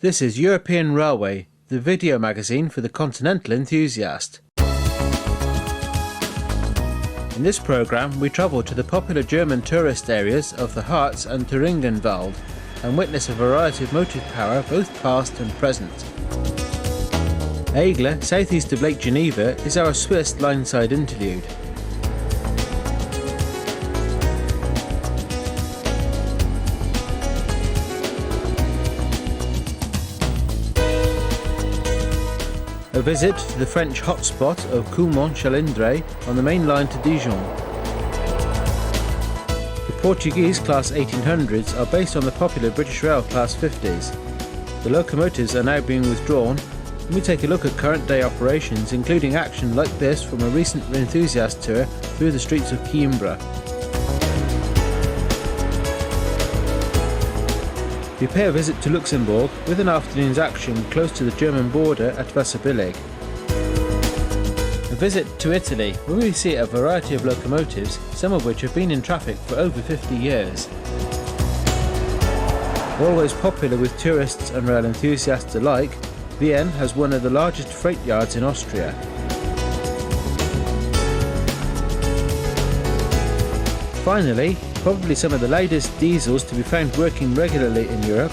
This is European Railway, the video magazine for the continental enthusiast. In this programme we travel to the popular German tourist areas of the Harz and Thuringen and witness a variety of motive power both past and present. Aigle, southeast of Lake Geneva, is our Swiss Lineside interlude. A visit to the French hotspot of Culmont-Chalindrey on the main line to Dijon. The Portuguese Class 1800s are based on the popular British Rail Class 50s. The locomotives are now being withdrawn, and we take a look at current day operations, including action like this from a recent enthusiast tour through the streets of Coimbra. We pay a visit to Luxembourg with an afternoon's action close to the German border at Brig. A visit to Italy, where we see a variety of locomotives, some of which have been in traffic for over 50 years. Always popular with tourists and rail enthusiasts alike, Vienna has one of the largest freight yards in Austria. Finally, probably some of the loudest diesels to be found working regularly in Europe,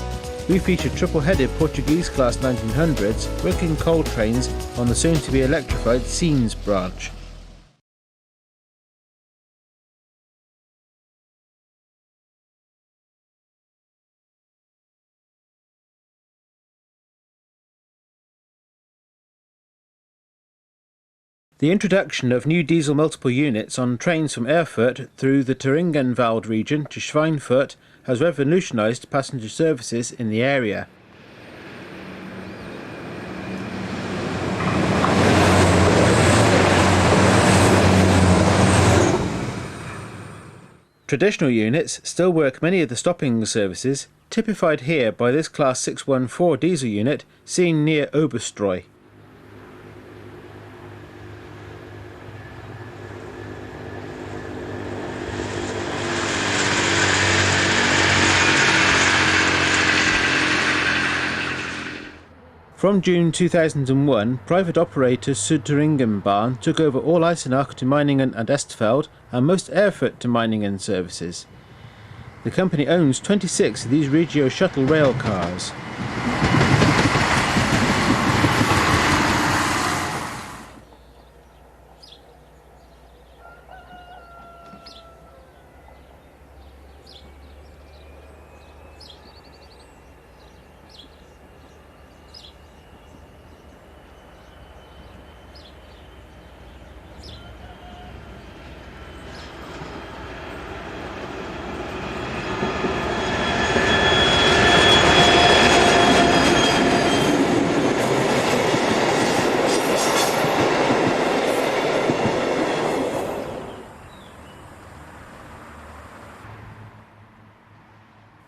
we feature triple-headed Portuguese Class 1900s working coal trains on the soon-to-be electrified Scenes branch. The introduction of new diesel multiple units on trains from Erfurt through the Thuringen region to Schweinfurt has revolutionised passenger services in the area. Traditional units still work many of the stopping services, typified here by this Class 614 diesel unit seen near Oberstreu. From June 2001, private operator Rubelanbahn took over all Eisenach to Meiningen and Estfeld and most Erfurt to Meiningen services. The company owns 26 of these Regio shuttle rail cars.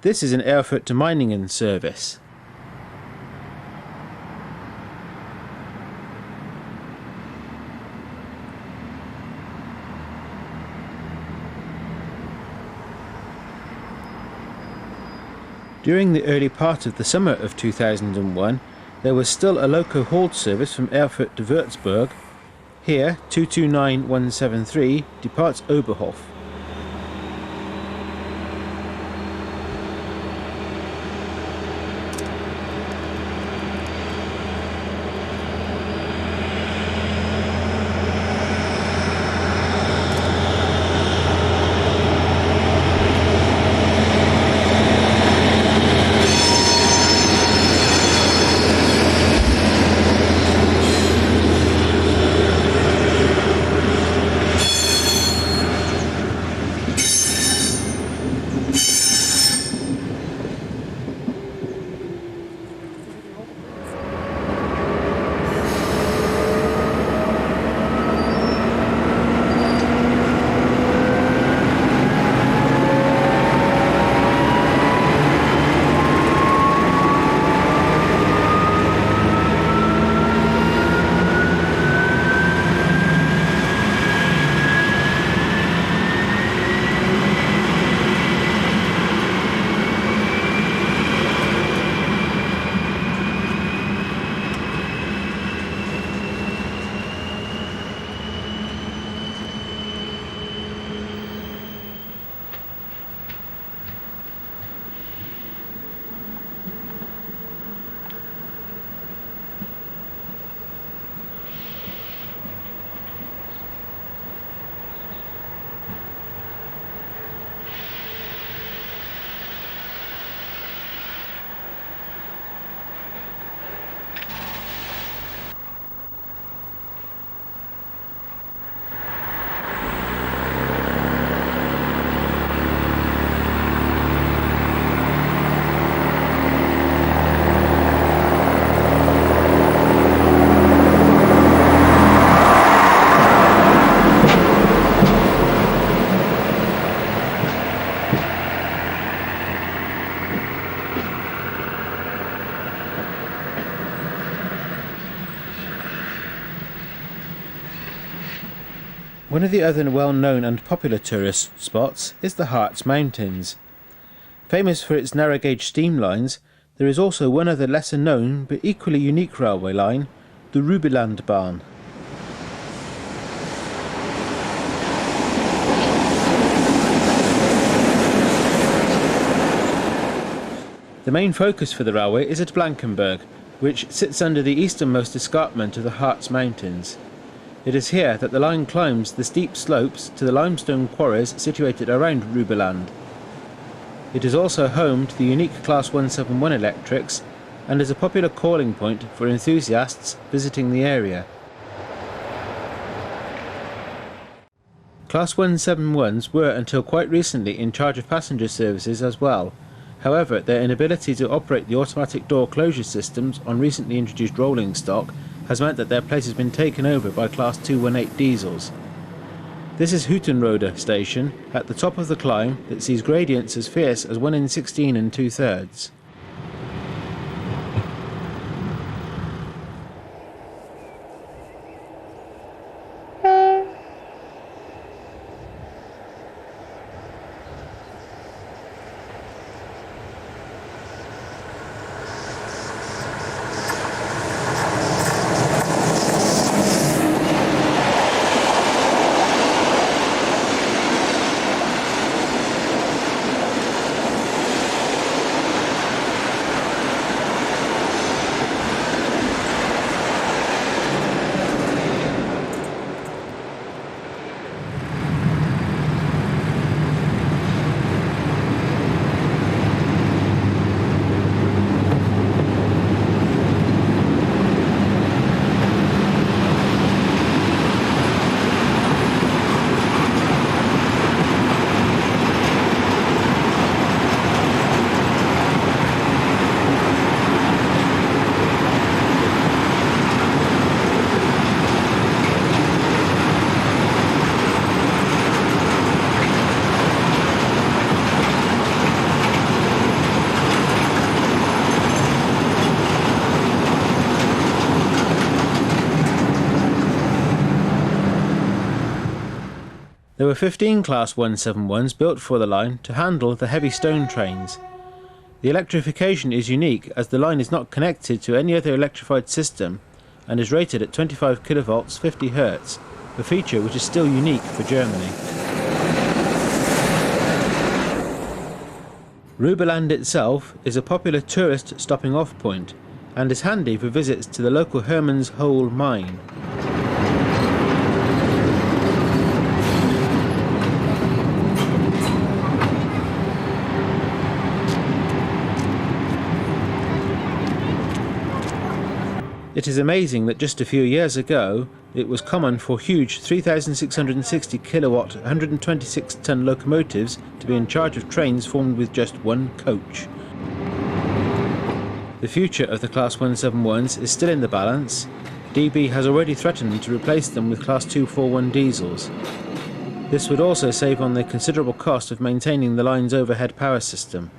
This is an Erfurt to Meiningen service. During the early part of the summer of 2001, there was still a loco hauled service from Erfurt to Würzburg. Here, 229173 departs Oberhof. One of the other well-known and popular tourist spots is the Harz Mountains. Famous for its narrow-gauge steam lines, there is also one other lesser-known but equally unique railway line, the Rubelanbahn. The main focus for the railway is at Blankenberg, which sits under the easternmost escarpment of the Harz Mountains. It is here that the line climbs the steep slopes to the limestone quarries situated around Rubelanbahn. It is also home to the unique Class 171 electrics and is a popular calling point for enthusiasts visiting the area. Class 171s were until quite recently in charge of passenger services as well. However, their inability to operate the automatic door closure systems on recently introduced rolling stock has meant that their place has been taken over by Class 218 diesels. This is Hüttenrode station, at the top of the climb that sees gradients as fierce as 1 in 16 and 2/3. There were 15 Class 171s built for the line to handle the heavy stone trains. The electrification is unique as the line is not connected to any other electrified system and is rated at 25 kV 50 Hz, a feature which is still unique for Germany. Rubelanbahn itself is a popular tourist stopping off point and is handy for visits to the local Herman's Hole mine. It is amazing that just a few years ago it was common for huge 3,660 kilowatt 126 ton locomotives to be in charge of trains formed with just one coach. The future of the Class 171s is still in the balance. DB has already threatened to replace them with Class 241 diesels. This would also save on the considerable cost of maintaining the line's overhead power system.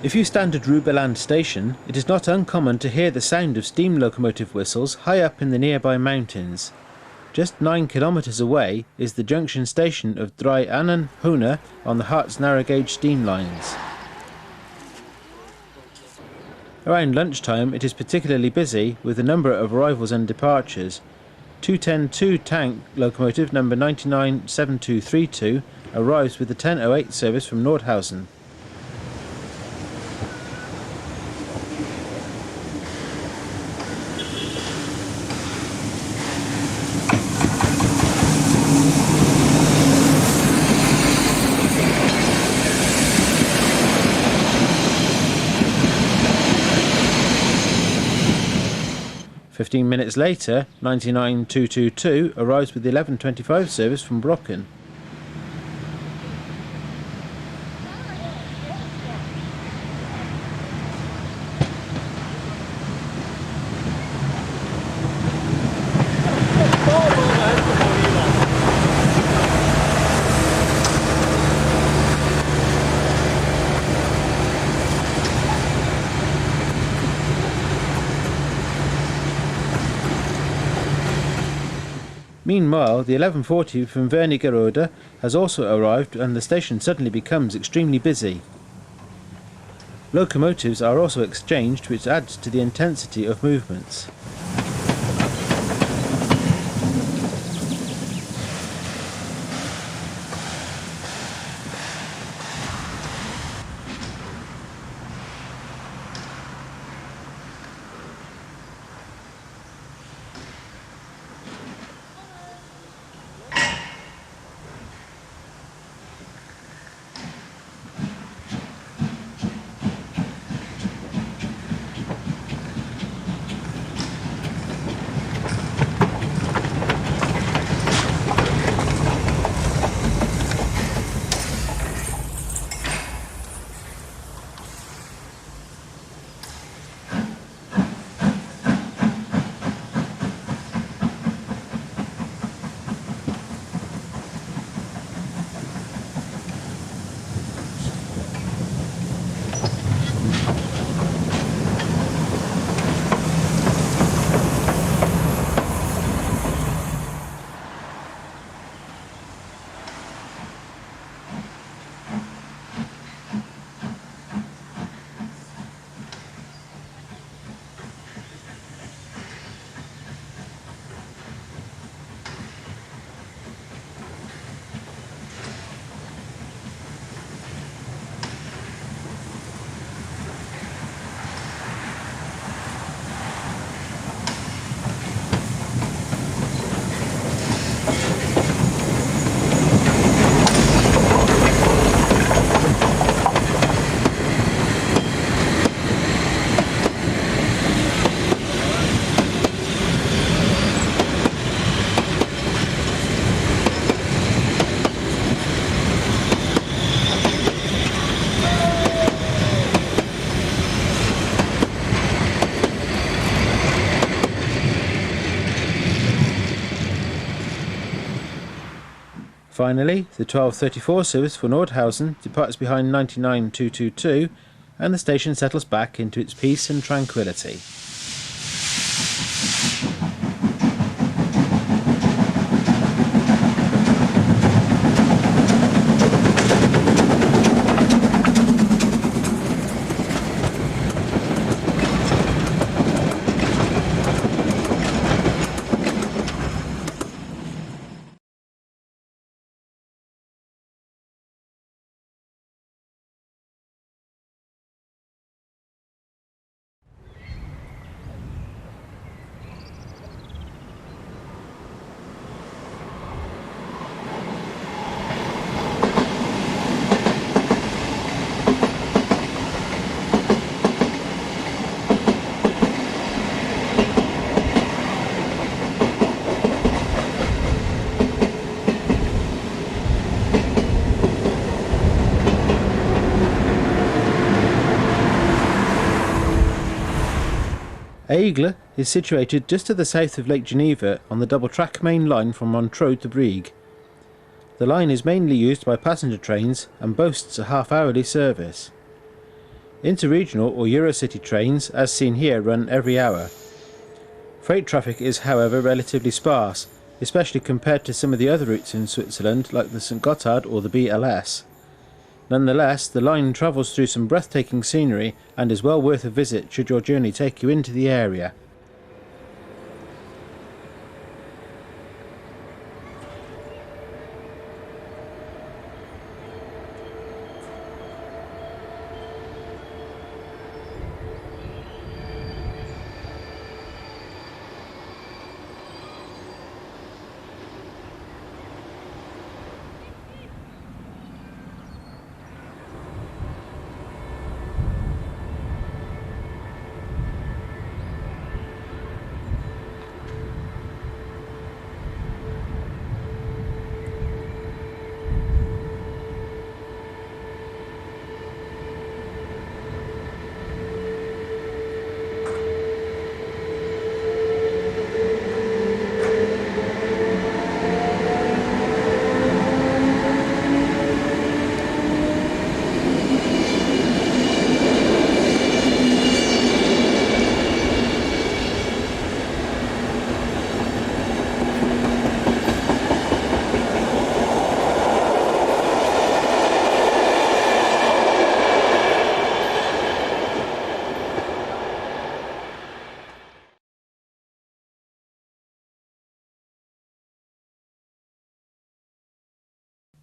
If you stand at Rubelanbahn station, it is not uncommon to hear the sound of steam locomotive whistles high up in the nearby mountains. Just 9 kilometres away is the junction station of Dreiannen-Hohne on the Harz narrow gauge steam lines. Around lunchtime it is particularly busy with a number of arrivals and departures. 210-2 tank locomotive number 997232 arrives with the 10:08 service from Nordhausen. 15 minutes later, 99222 arrives with the 11:25 service from Brocken. Meanwhile, the 1140 from Wernigerode has also arrived and the station suddenly becomes extremely busy. Locomotives are also exchanged, which adds to the intensity of movements. Finally, the 1234 service for Nordhausen departs behind 99222 and the station settles back into its peace and tranquility. Aigle is situated just to the south of Lake Geneva on the double-track main line from Montreux to Brig. The line is mainly used by passenger trains and boasts a half-hourly service. Interregional or Eurocity trains, as seen here, run every hour. Freight traffic is, however, relatively sparse, especially compared to some of the other routes in Switzerland like the St Gotthard or the BLS. Nonetheless, the line travels through some breathtaking scenery and is well worth a visit should your journey take you into the area.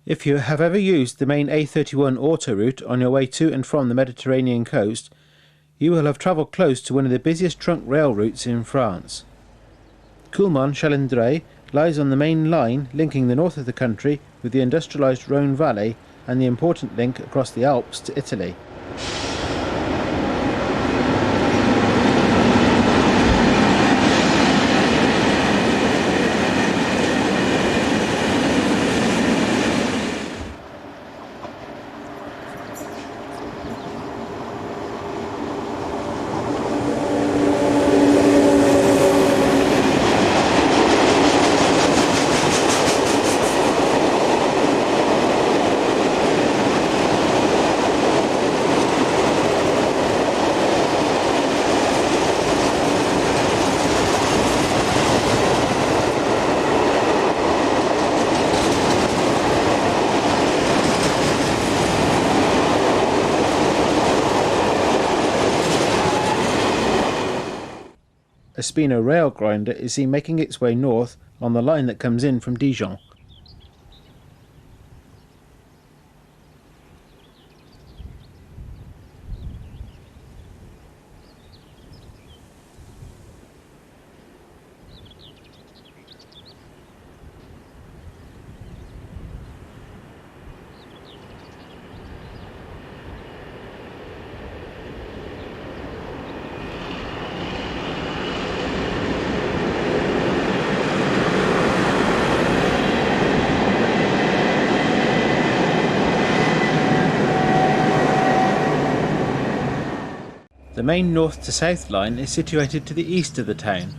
If you have ever used the main A31 auto route on your way to and from the Mediterranean coast, you will have travelled close to one of the busiest trunk rail routes in France. Culmont-Chalindrey lies on the main line linking the north of the country with the industrialised Rhone Valley and the important link across the Alps to Italy. A Spino rail grinder is seen making its way north on the line that comes in from Dijon. The main north to south line is situated to the east of the town.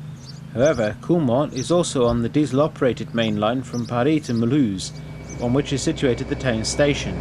However, Culmont is also on the diesel operated main line from Paris to Mulhouse, on which is situated the town station.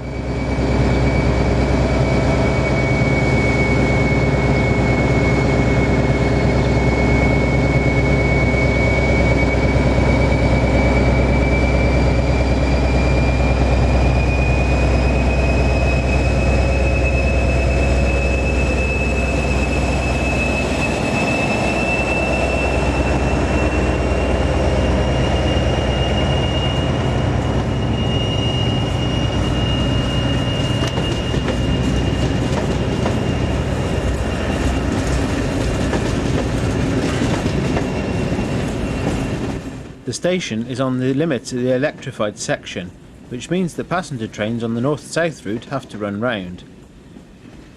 The station is on the limit of the electrified section, which means that passenger trains on the north-south route have to run round.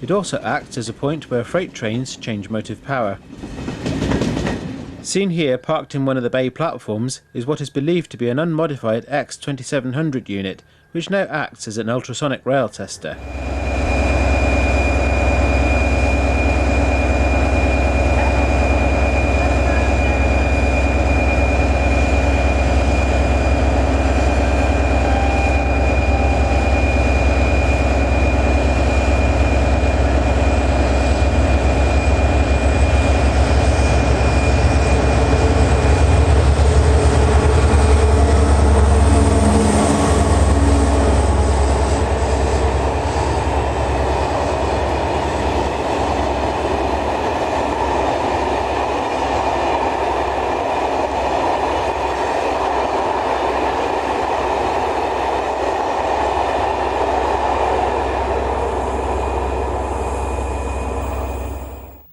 It also acts as a point where freight trains change motive power. Seen here parked in one of the bay platforms is what is believed to be an unmodified X2700 unit, which now acts as an ultrasonic rail tester.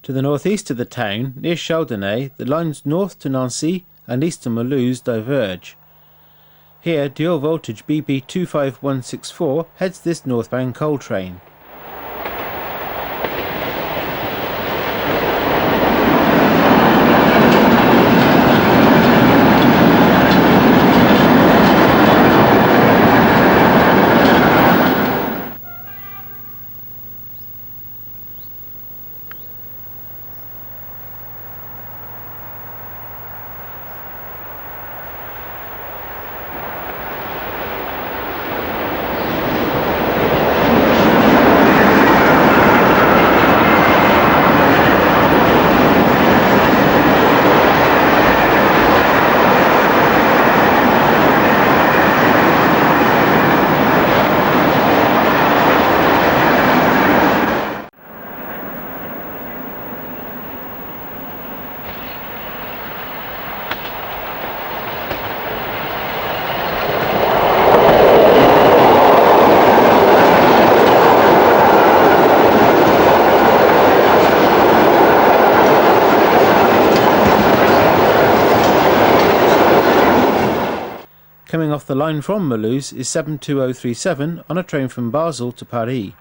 To the northeast of the town, near Chalindre, the lines north to Nancy and east to Mulhouse diverge. Here, dual voltage BB 25164 heads this northbound coal train. off the line from Mulhouse is 72037 on a train from Basel to Paris.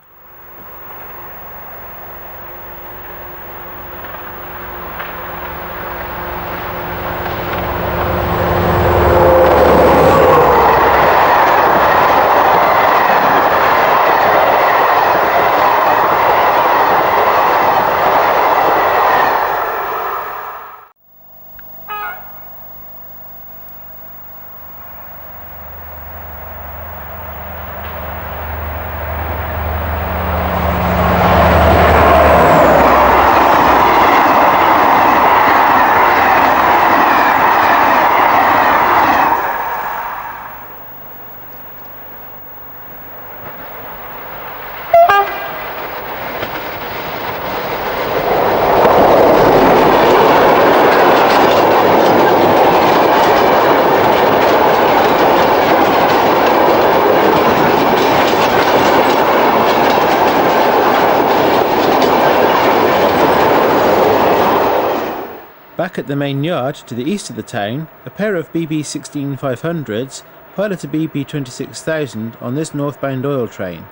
Back at the main yard to the east of the town, a pair of BB-16-500s pilot a BB-26,000 on this northbound oil train.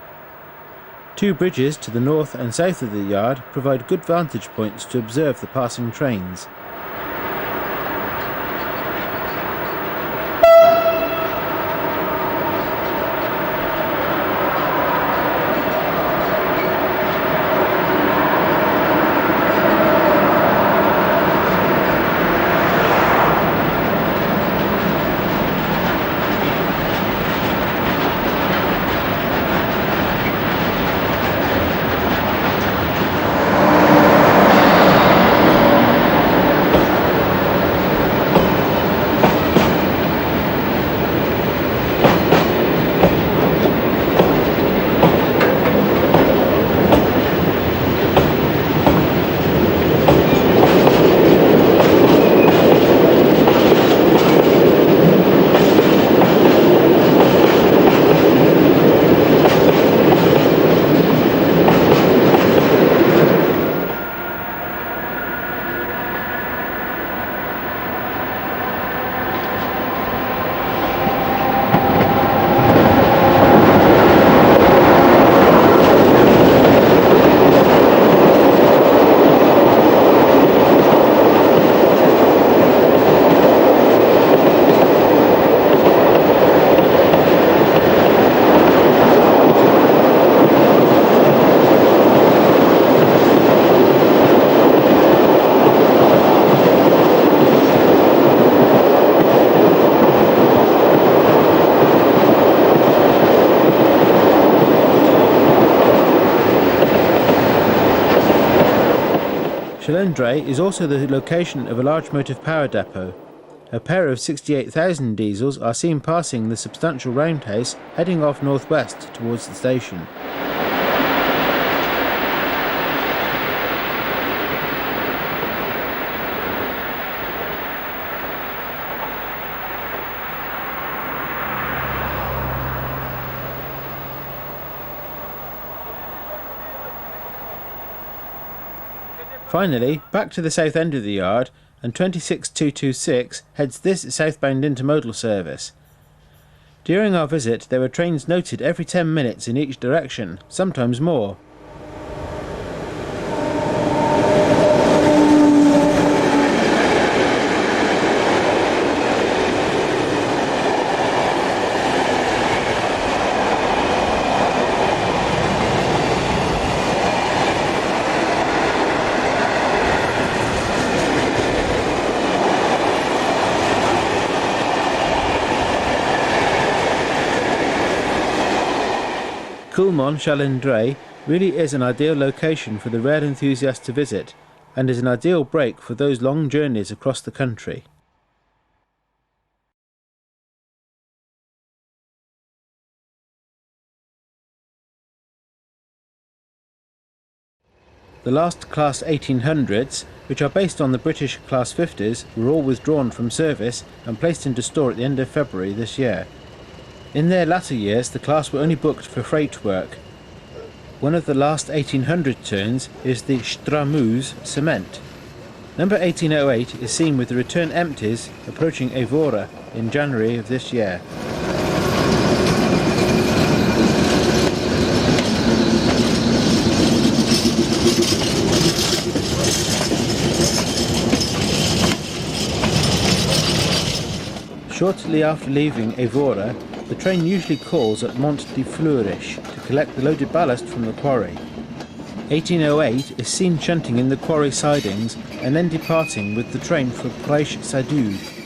Two bridges to the north and south of the yard provide good vantage points to observe the passing trains. Chalindre is also the location of a large motive power depot. A pair of 68,000 diesels are seen passing the substantial roundhouse heading off northwest towards the station. Finally, back to the south end of the yard, and 26226 heads this southbound intermodal service. During our visit there were trains noted every 10 minutes in each direction, sometimes more. Culmont-Chalindrey really is an ideal location for the rail enthusiast to visit, and is an ideal break for those long journeys across the country. The last Class 1800s, which are based on the British Class 50s, were all withdrawn from service and placed into store at the end of February this year. In their latter years, the class were only booked for freight work. One of the last 1800 turns is the Stramuse cement. Number 1808 is seen with the return empties approaching Evora in January of this year. Shortly after leaving Évora, the train usually calls at Mont de Fleurish to collect the loaded ballast from the quarry. 1808 is seen shunting in the quarry sidings and then departing with the train for Prêche-Sardou.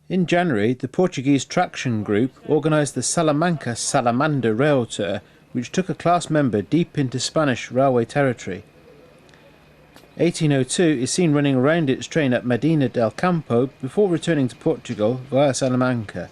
In January, the Portuguese traction group organised the Salamanca-Salamander railtour, which took a class member deep into Spanish railway territory. 1802 is seen running around its train at Medina del Campo before returning to Portugal via Salamanca.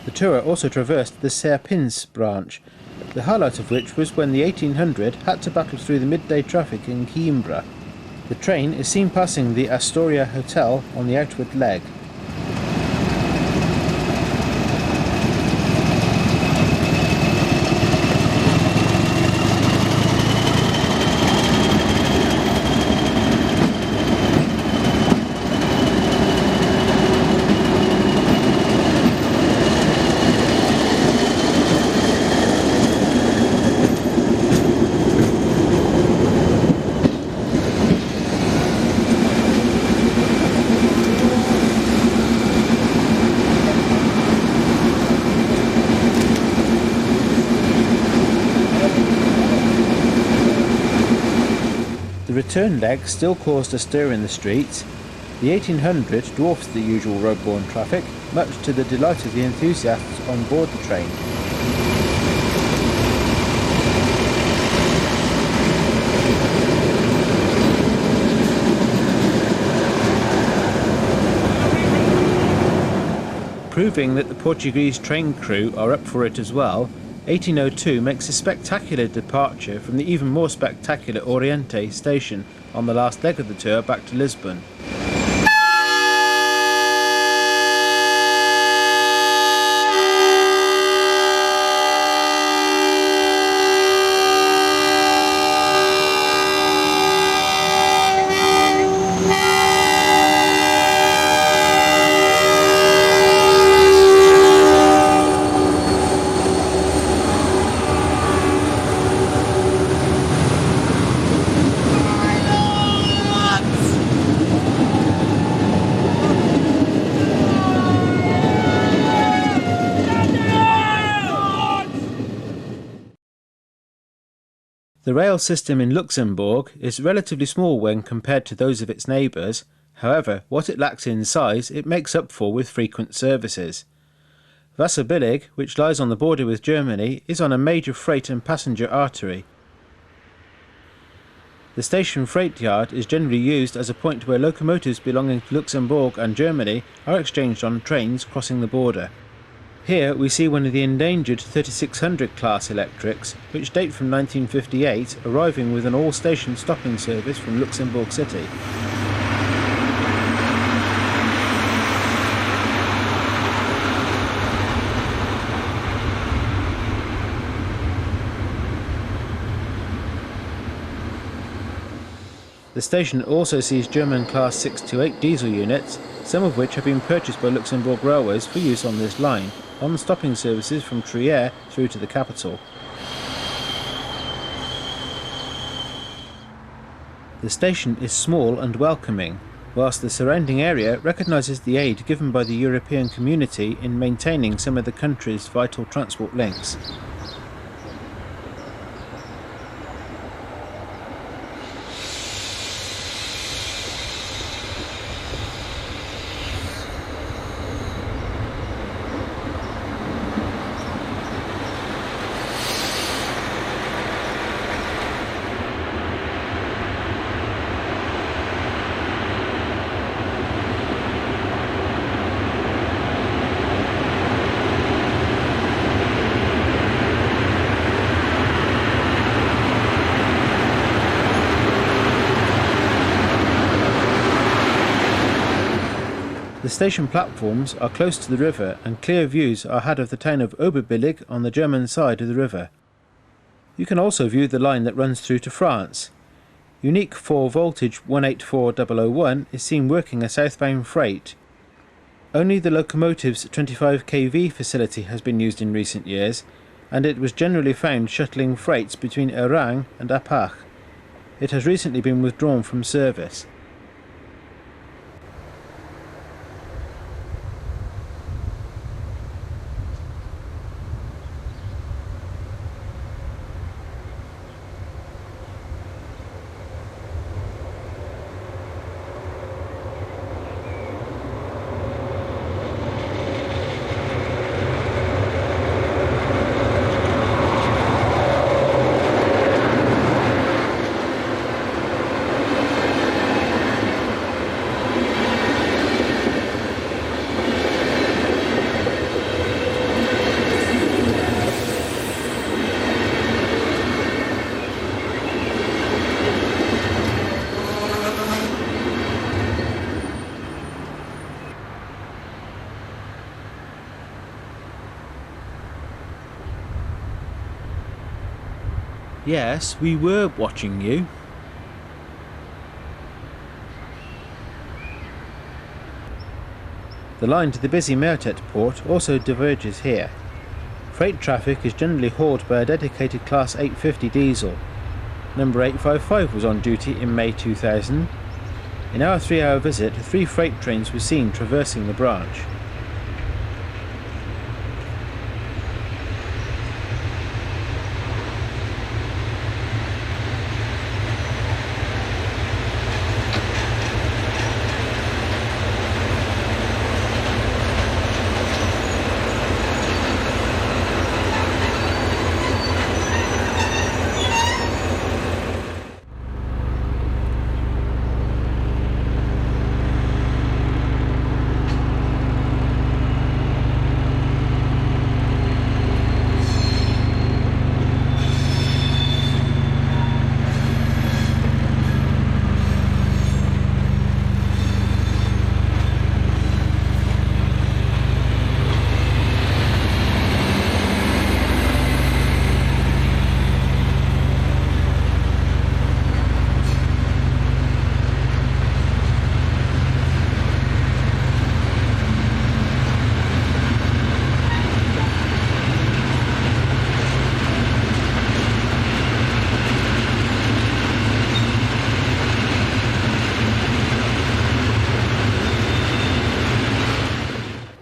The tour also traversed the Serpins branch, the highlight of which was when the 1800 had to battle through the midday traffic in Coimbra. The train is seen passing the Astoria Hotel on the outward leg. The return leg still caused a stir in the streets. The 1800 dwarfs the usual road-borne traffic, much to the delight of the enthusiasts on board the train. Proving that the Portuguese train crew are up for it as well, 1802 makes a spectacular departure from the even more spectacular Oriente station on the last leg of the tour back to Lisbon. The rail system in Luxembourg is relatively small when compared to those of its neighbours. However, what it lacks in size it makes up for with frequent services. Wasserbillig, which lies on the border with Germany, is on a major freight and passenger artery. The station freight yard is generally used as a point where locomotives belonging to Luxembourg and Germany are exchanged on trains crossing the border. Here we see one of the endangered 3600 class electrics, which date from 1958, arriving with an all-station stopping service from Luxembourg City. The station also sees German Class 6 to 8 diesel units, some of which have been purchased by Luxembourg Railways for use on this line, on stopping services from Trier through to the capital. The station is small and welcoming, whilst the surrounding area recognises the aid given by the European community in maintaining some of the country's vital transport links. The station platforms are close to the river and clear views are had of the town of Oberbillig on the German side of the river. You can also view the line that runs through to France. Unique 4 voltage 184001 is seen working a southbound freight. Only the locomotives 25 kV facility has been used in recent years, and it was generally found shuttling freights between Oran and Appach. It has recently been withdrawn from service. Yes, we were watching you. The line to the busy Mertet port also diverges here. Freight traffic is generally hauled by a dedicated Class 850 diesel. Number 855 was on duty in May 2000. In our 3-hour visit, 3 freight trains were seen traversing the branch.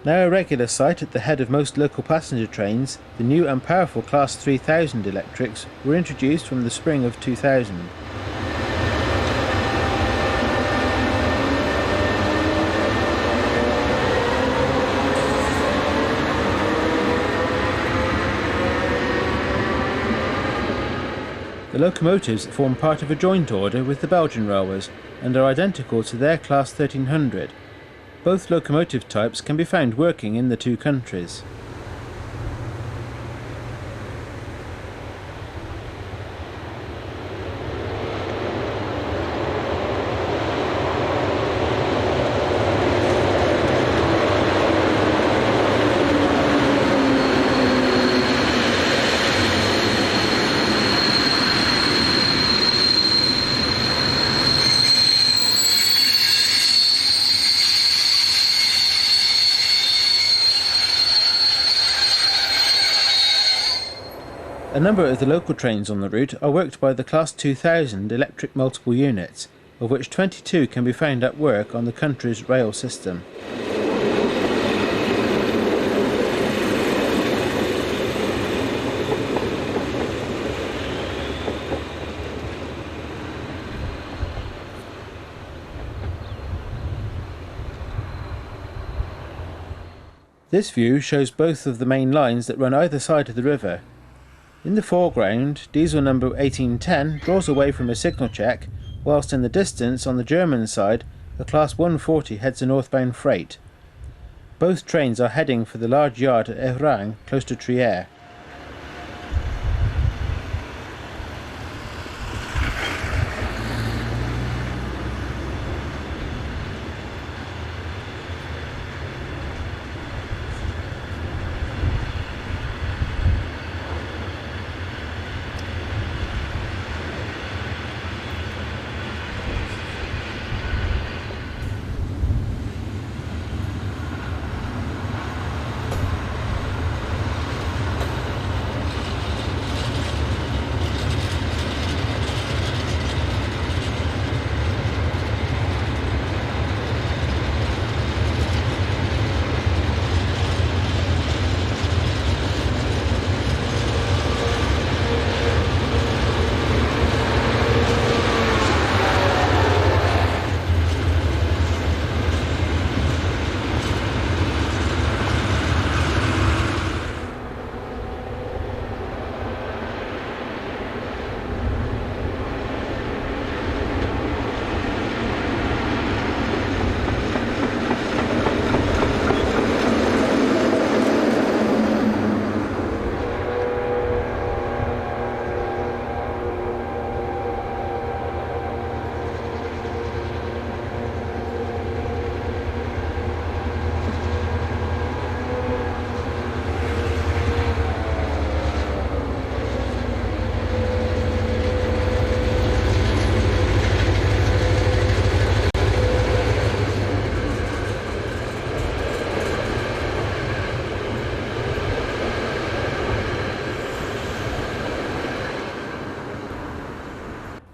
Now a regular sight at the head of most local passenger trains, the new and powerful Class 3000 electrics were introduced from the spring of 2000. The locomotives form part of a joint order with the Belgian railways and are identical to their Class 1300. Both locomotive types can be found working in the two countries. A number of the local trains on the route are worked by the Class 2000 electric multiple units, of which 22 can be found at work on the country's rail system. This view shows both of the main lines that run either side of the river. In the foreground, diesel number 1810 draws away from a signal check, whilst in the distance on the German side, a Class 140 heads a northbound freight. Both trains are heading for the large yard at Erang, close to Trier.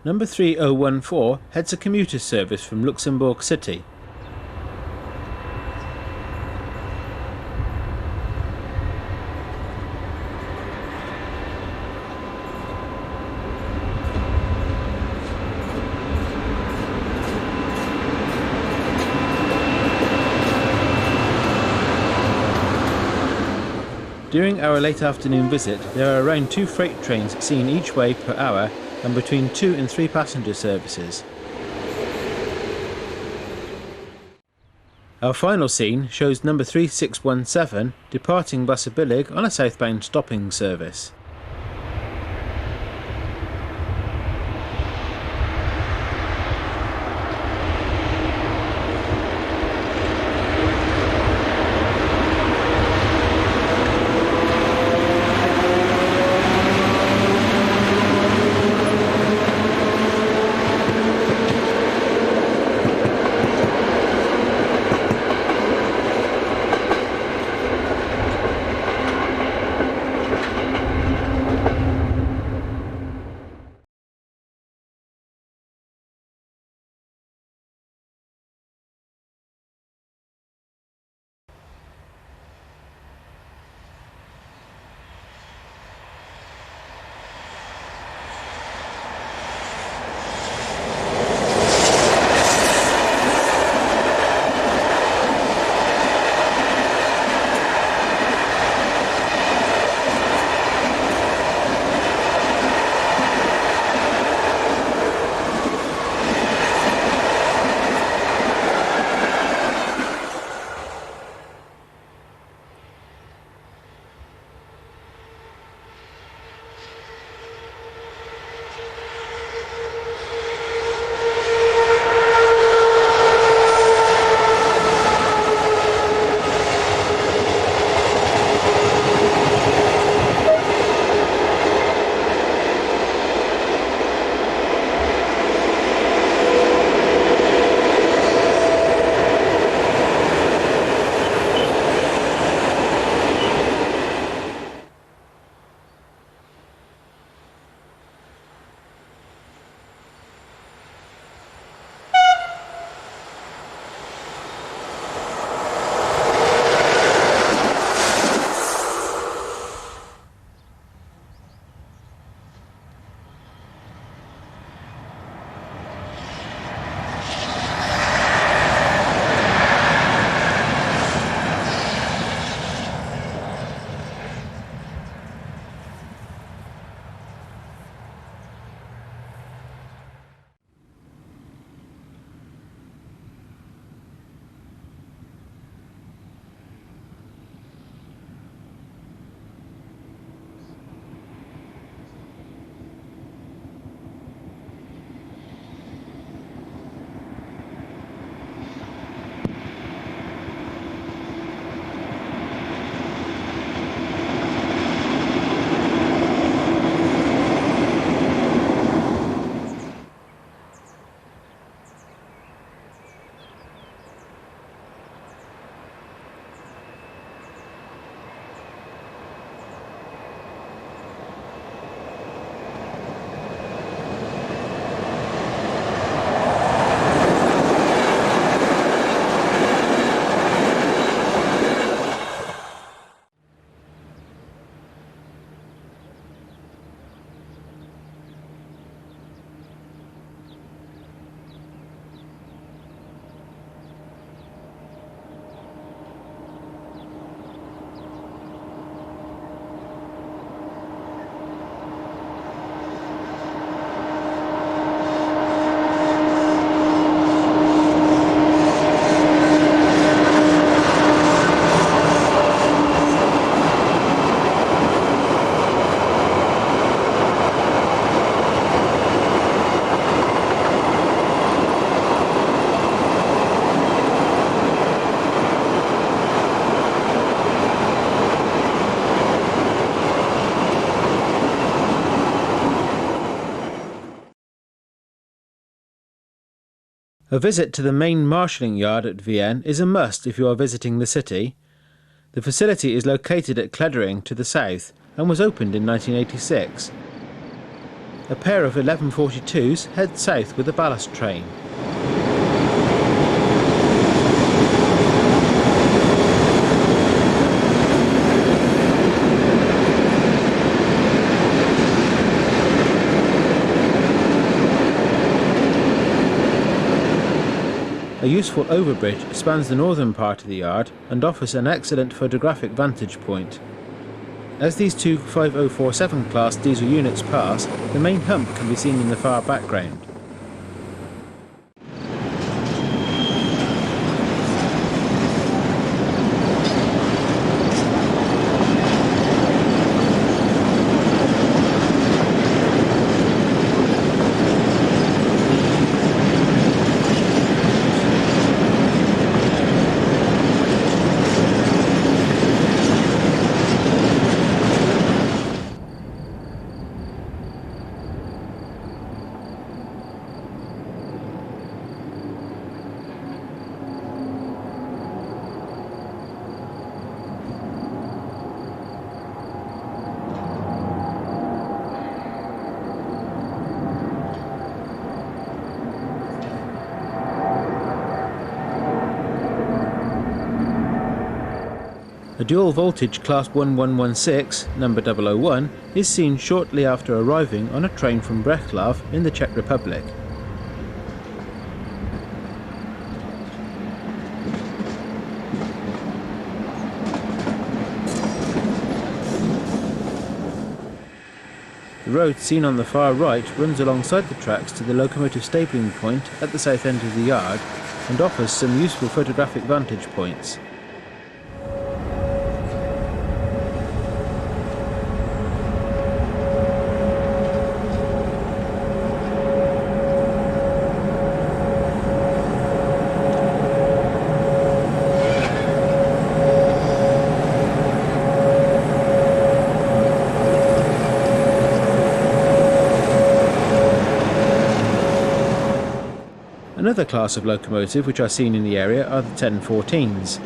Number 3014 heads a commuter service from Luxembourg City. During our late afternoon visit, there are around 2 freight trains seen each way per hour and between 2 and 3 passenger services. Our final scene shows number 3617 departing Brig on a southbound stopping service. A visit to the main marshalling yard at Vienna is a must if you are visiting the city. The facility is located at Chalindre to the south and was opened in 1986. A pair of 1142s head south with a ballast train. A useful overbridge spans the northern part of the yard and offers an excellent photographic vantage point. As these two 5047 class diesel units pass, the main hump can be seen in the far background. A dual voltage class 1116, number 001, is seen shortly after arriving on a train from Břeclav in the Czech Republic. The road seen on the far right runs alongside the tracks to the locomotive stabling point at the south end of the yard and offers some useful photographic vantage points. Another class of locomotive which are seen in the area are the 1014s.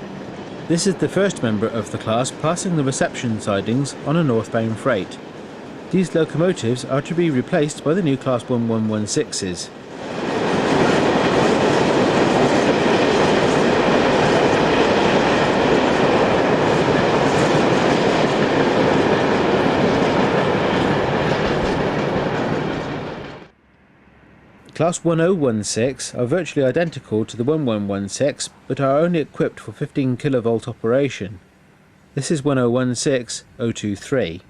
This is the first member of the class passing the reception sidings on a northbound freight. These locomotives are to be replaced by the new class 1116s. Class 1016 are virtually identical to the 1116 but are only equipped for 15 kV operation. This is 1016023.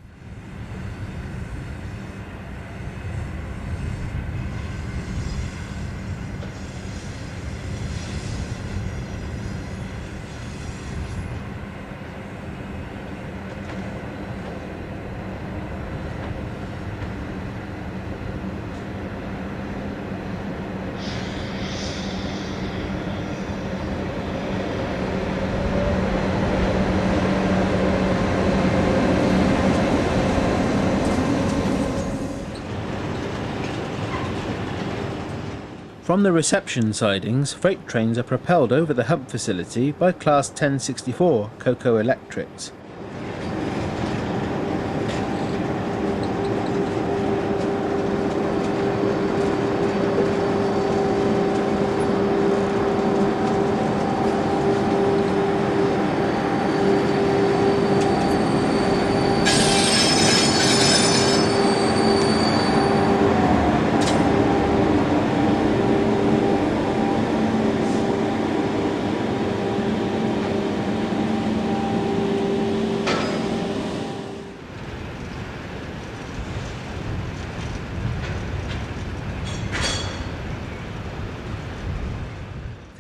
From the reception sidings, freight trains are propelled over the hump facility by Class 1064 Cocoa Electrics.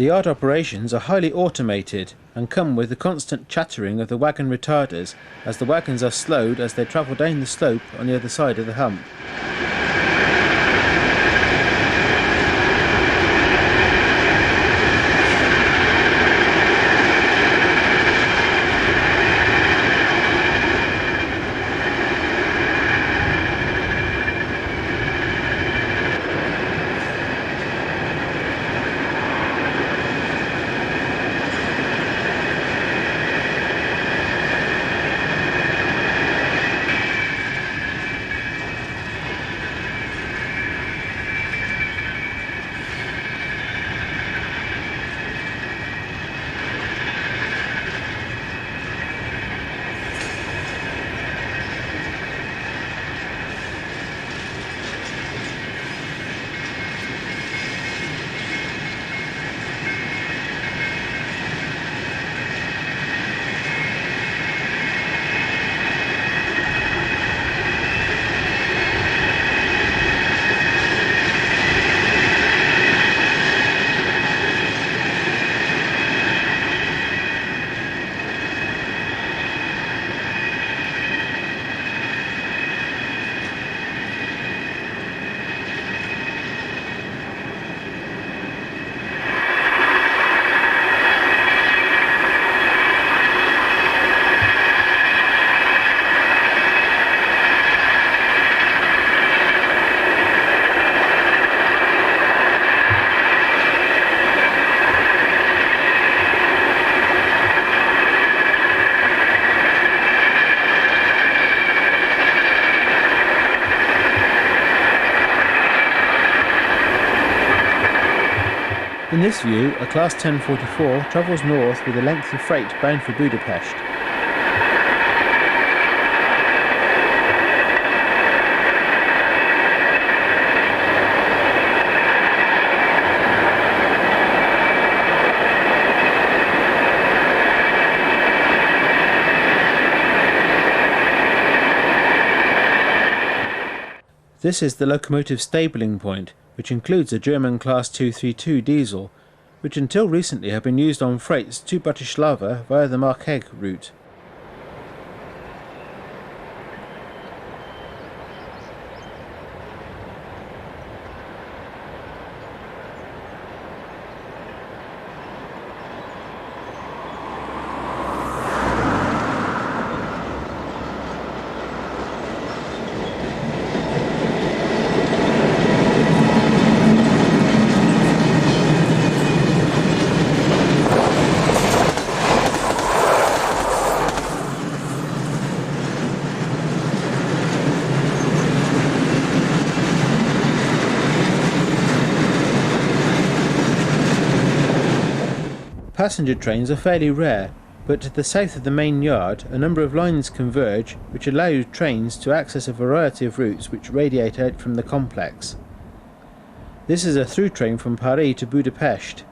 The yard operations are highly automated and come with the constant chattering of the wagon retarders as the wagons are slowed as they travel down the slope on the other side of the hump. In this view, a Class 1044 travels north with a lengthy freight bound for Budapest. This is the locomotive stabling point, which includes a German Class 232 diesel, which until recently have been used on freights to Bratislava via the Markeg route. Passenger trains are fairly rare, but to the south of the main yard a number of lines converge which allow trains to access a variety of routes which radiate out from the complex. This is a through train from Paris to Budapest.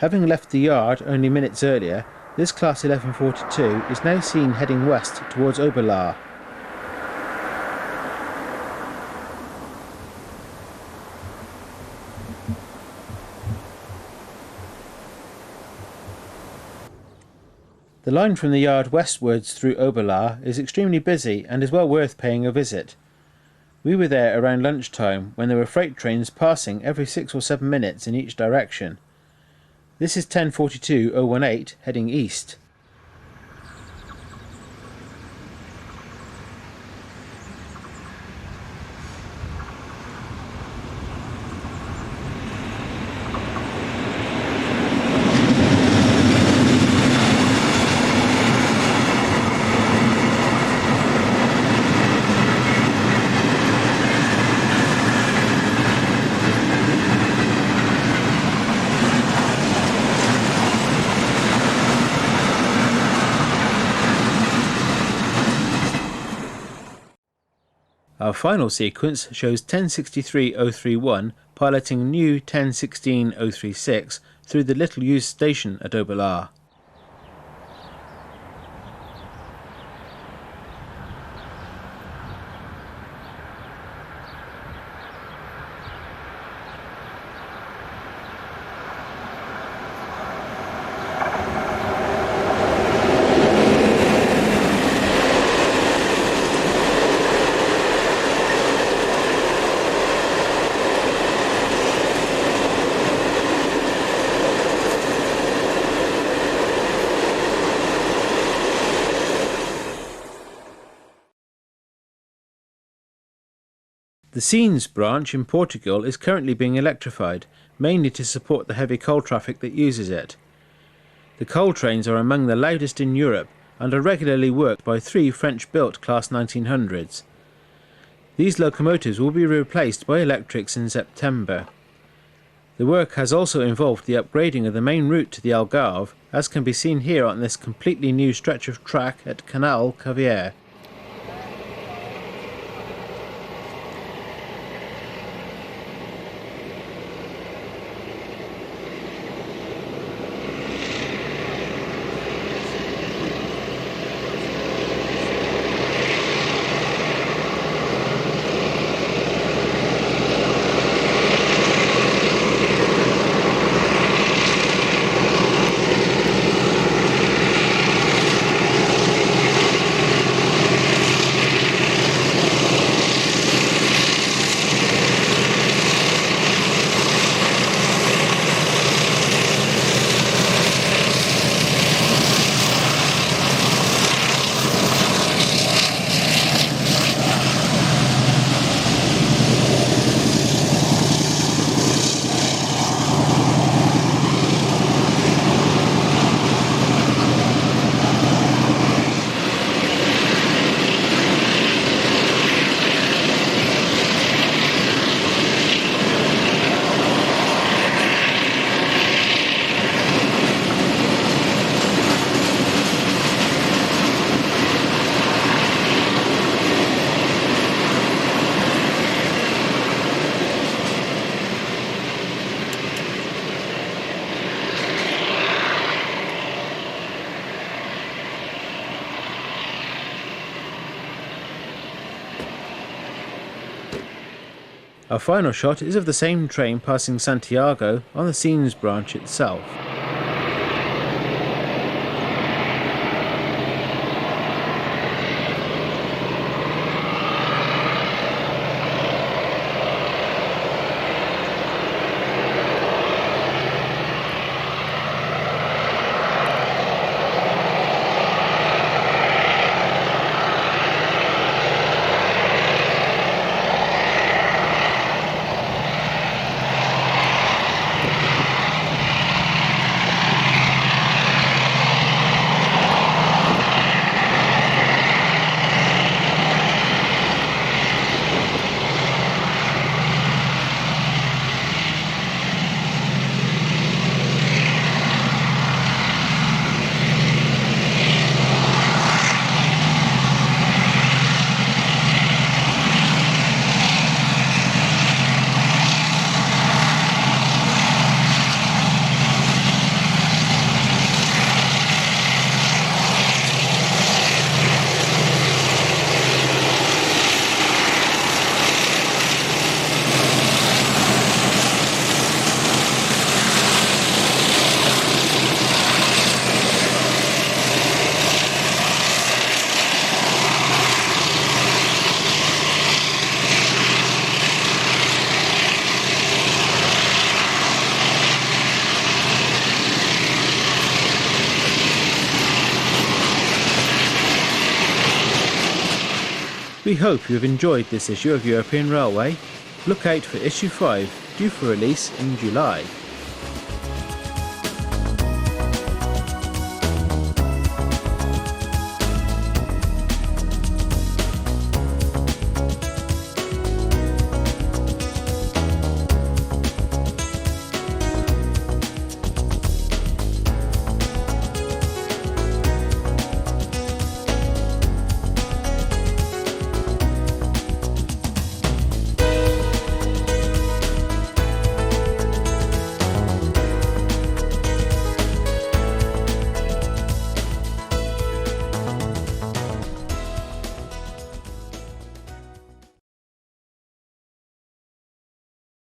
Having left the yard only minutes earlier, this Class 1142 is now seen heading west towards Oberlaar. The line from the yard westwards through Oberlaar is extremely busy and is well worth paying a visit. We were there around lunchtime when there were freight trains passing every 6 or 7 minutes in each direction. This is 1042-018 heading east. Our final sequence shows 1063-031 piloting new 1016-036 through the little used station at Oberlaar. The Sines branch in Portugal is currently being electrified, mainly to support the heavy coal traffic that uses it. The coal trains are among the loudest in Europe and are regularly worked by 3 French-built Class 1900s. These locomotives will be replaced by electrics in September. The work has also involved the upgrading of the main route to the Algarve, as can be seen here on this completely new stretch of track at Canal Cavier. Our final shot is of the same train passing Santiago on the Sines branch itself. We hope you have enjoyed this issue of European Railway. Look out for issue 5, due for release in July.